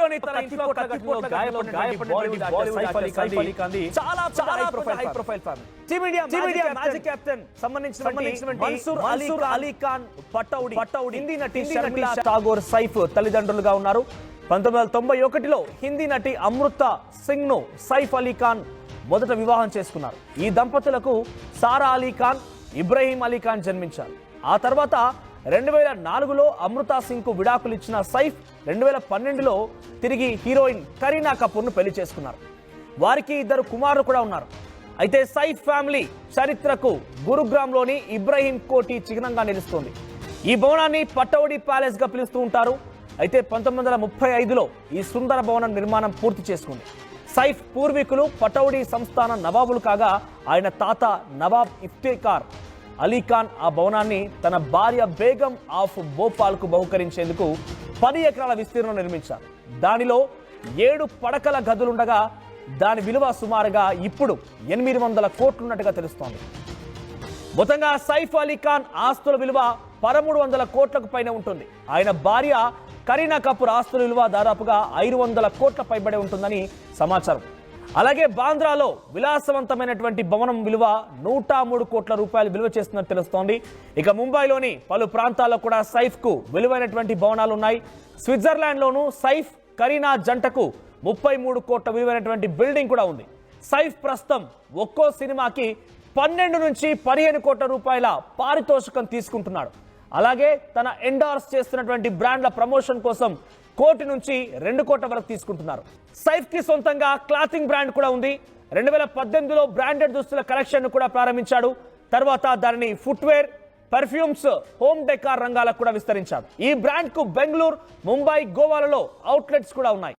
ముంబైలోని తన ఇంట్లో కత్తిపోట్ల గాయపడిన సైఫ్ అలీ ఖాన్ చాలా high profile family. Team India magic captain సంబంధించినటువంటి మన్సూర్ అలీ ఖాన్ పటౌడి హిందీ నటి షర్మిలా ఠాగూర్ సైఫ్ తల్లిదండ్రులుగా ఉన్నారు. 1991లో హిందీ నటి అమృత సింగ్ ను సైఫ్ అలీ ఖాన్ మొదట వివాహం చేసుకున్నారు. ఈ దంపతులకు సారా అలీ ఖాన్, ఇబ్రహీం అలీ ఖాన్ జన్మించారు. ఆ తర్వాత 2004లో అమృతా సింగ్ కు విడాకులు ఇచ్చిన సైఫ్ 2012లో తిరిగి హీరోయిన్ కరీనా కపూర్ ను పెళ్లి చేసుకున్నారు. వారికి 2 కుమారులు కూడా ఉన్నారు. అయితే సైఫ్ ఫ్యామిలీ చరిత్రకు గురుగ్రామ్ లోని ఇబ్రహీం కోటి చిహ్నంగా నిలుస్తుంది. ఈ భవనాన్ని పటౌడి ప్యాలెస్ గా పిలుస్తూ ఉంటారు. అయితే 1935లో ఈ సుందర భవనం నిర్మాణం పూర్తి చేసుకుంది. సైఫ్ పూర్వీకులు పటౌడి సంస్థాన నవాబులు కాగా ఆయన తాత నవాబ్ ఇఫ్తిఖార్ అలీ ఖాన్ ఆ భవనాన్ని తన భార్య బేగం ఆఫ్ భోపాల్ కు బహుకరించేందుకు 10 ఎకరాల విస్తీర్ణం నిర్మించారు. దానిలో 7 పడకల గదులుండగా దాని విలువ సుమారుగా ఇప్పుడు 800 కోట్లున్నట్టుగా తెలుస్తోంది. మొత్తంగా సైఫ్ అలీ ఖాన్ ఆస్తుల విలువ 1300 కోట్లకు పైన ఉంటుంది. ఆయన భార్య కరీనా కపూర్ ఆస్తుల విలువ దాదాపుగా 500 కోట్ల పైబడి ఉంటుందని సమాచారం. అలాగే బాంద్రాలో విలాసవంతమైనటువంటి భవనం విలువ 103 కోట్ల రూపాయలు విలువ చేస్తున్నట్టు తెలుస్తోంది. ఇక ముంబైలోని పలు ప్రాంతాల్లో కూడా సైఫ్ కు విలువైనటువంటి భవనాలు ఉన్నాయి. స్విట్జర్లాండ్ లోను సైఫ్ కరీనా జంటకు 33 కోట్ల విలువైనటువంటి బిల్డింగ్ కూడా ఉంది. సైఫ్ ప్రస్తుతం ఒక్కో సినిమాకి 12 నుంచి 15 కోట్ల రూపాయల పారితోషికం తీసుకుంటున్నాడు. అలాగే తన ఎండార్స్ చేస్తున్నటువంటి బ్రాండ్ల ప్రమోషన్ కోసం 1 కోటి నుంచి 2 కోట్ల వరకు తీసుకుంటున్నారు. సైఫ్ కి సొంతంగా క్లాతింగ్ బ్రాండ్ కూడా ఉంది. 2018లో బ్రాండెడ్ దుస్తుల కలెక్షన్ కూడా ప్రారంభించాడు. తర్వాత దానిని ఫుట్వేర్, పర్ఫ్యూమ్స్, హోమ్ డెకార్ రంగాలకు కూడా విస్తరించాడు. ఈ బ్రాండ్ కు బెంగళూరు, ముంబై, గోవాలలో అవుట్లెట్స్ కూడా ఉన్నాయి.